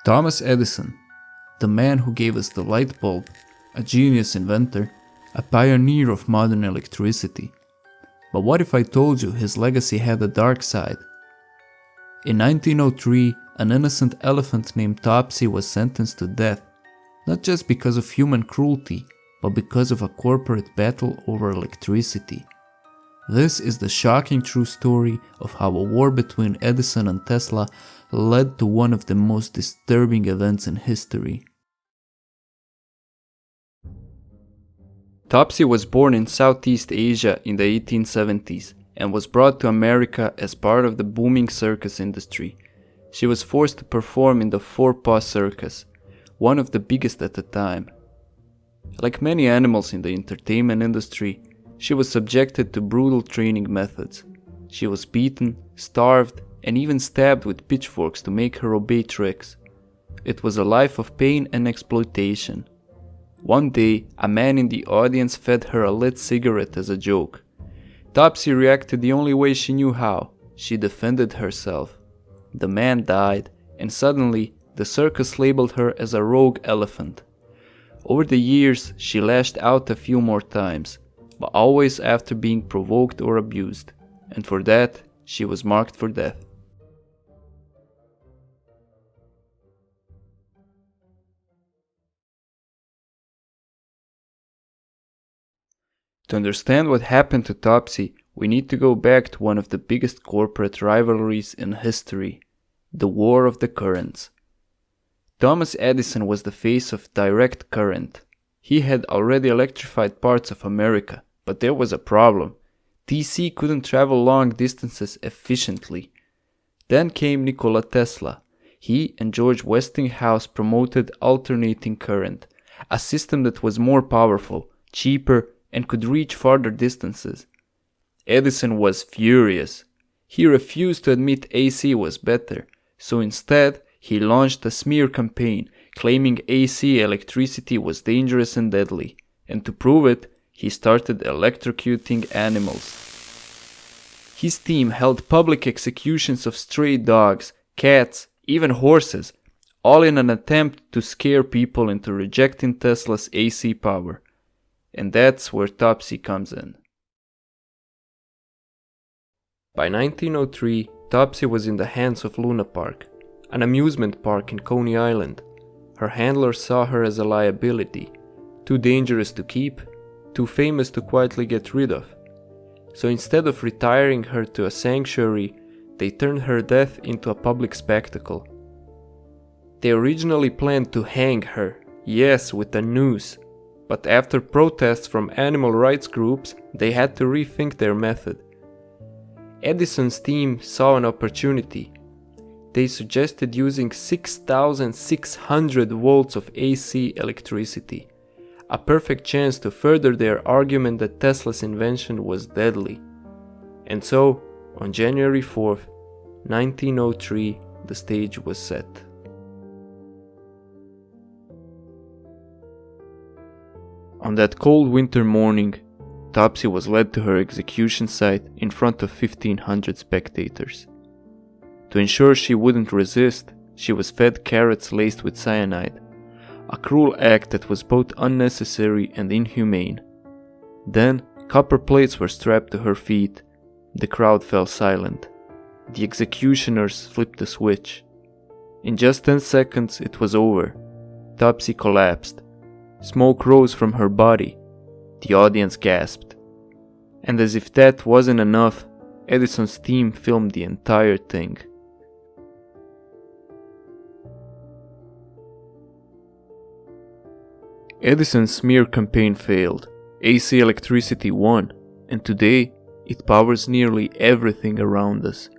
Thomas Edison, the man who gave us the light bulb, a genius inventor, a pioneer of modern electricity. But what if I told you his legacy had a dark side? In 1903, an innocent elephant named Topsy was sentenced to death, not just because of human cruelty, but because of a corporate battle over electricity. This is the shocking true story of how a war between Edison and Tesla led to one of the most disturbing events in history. Topsy was born in Southeast Asia in the 1870s and was brought to America as part of the booming circus industry. She was forced to perform in the four-paw circus, one of the biggest at the time. Like many animals in the entertainment industry, she was subjected to brutal training methods. She was beaten, starved, and even stabbed with pitchforks to make her obey tricks. It was a life of pain and exploitation. One day, a man in the audience fed her a lit cigarette as a joke. Topsy reacted the only way she knew how. She defended herself. The man died, and suddenly, the circus labeled her as a rogue elephant. Over the years, she lashed out a few more times, but always after being provoked or abused, and for that, she was marked for death. To understand what happened to Topsy, we need to go back to one of the biggest corporate rivalries in history, the War of the Currents. Thomas Edison was the face of direct current. He had already electrified parts of America, but there was a problem. DC couldn't travel long distances efficiently. Then came Nikola Tesla. He and George Westinghouse promoted alternating current, a system that was more powerful, cheaper, and could reach farther distances. Edison was furious. He refused to admit AC was better, so instead he launched a smear campaign claiming AC electricity was dangerous and deadly, and to prove it, he started electrocuting animals. His team held public executions of stray dogs, cats, even horses, all in an attempt to scare people into rejecting Tesla's AC power. And that's where Topsy comes in. By 1903, Topsy was in the hands of Luna Park, an amusement park in Coney Island. Her handlers saw her as a liability, too dangerous to keep, too famous to quietly get rid of. So instead of retiring her to a sanctuary, they turned her death into a public spectacle. They originally planned to hang her, yes, with a noose. But after protests from animal rights groups, they had to rethink their method. Edison's team saw an opportunity. They suggested using 6,600 volts of AC electricity, a perfect chance to further their argument that Tesla's invention was deadly. And so, on January 4th, 1903, the stage was set. On that cold winter morning, Topsy was led to her execution site in front of 1,500 spectators. To ensure she wouldn't resist, she was fed carrots laced with cyanide, a cruel act that was both unnecessary and inhumane. Then, copper plates were strapped to her feet. The crowd fell silent. The executioners flipped a switch. In just 10 seconds, it was over. Topsy collapsed. Smoke rose from her body. The audience gasped. And as if that wasn't enough, Edison's team filmed the entire thing. Edison's smear campaign failed. AC electricity won, and today it powers nearly everything around us.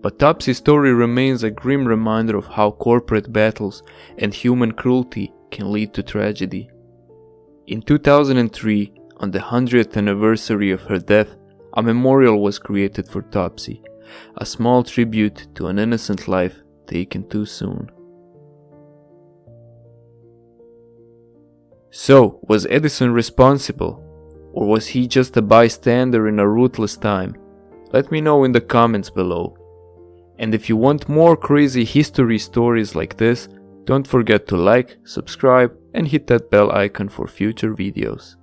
But Topsy's story remains a grim reminder of how corporate battles and human cruelty can lead to tragedy. In 2003, on the 100th anniversary of her death, a memorial was created for Topsy, a small tribute to an innocent life taken too soon. So, was Edison responsible? Or was he just a bystander in a ruthless time? Let me know in the comments below. And if you want more crazy history stories like this, Don't forget to like, subscribe, and hit that bell icon for future videos.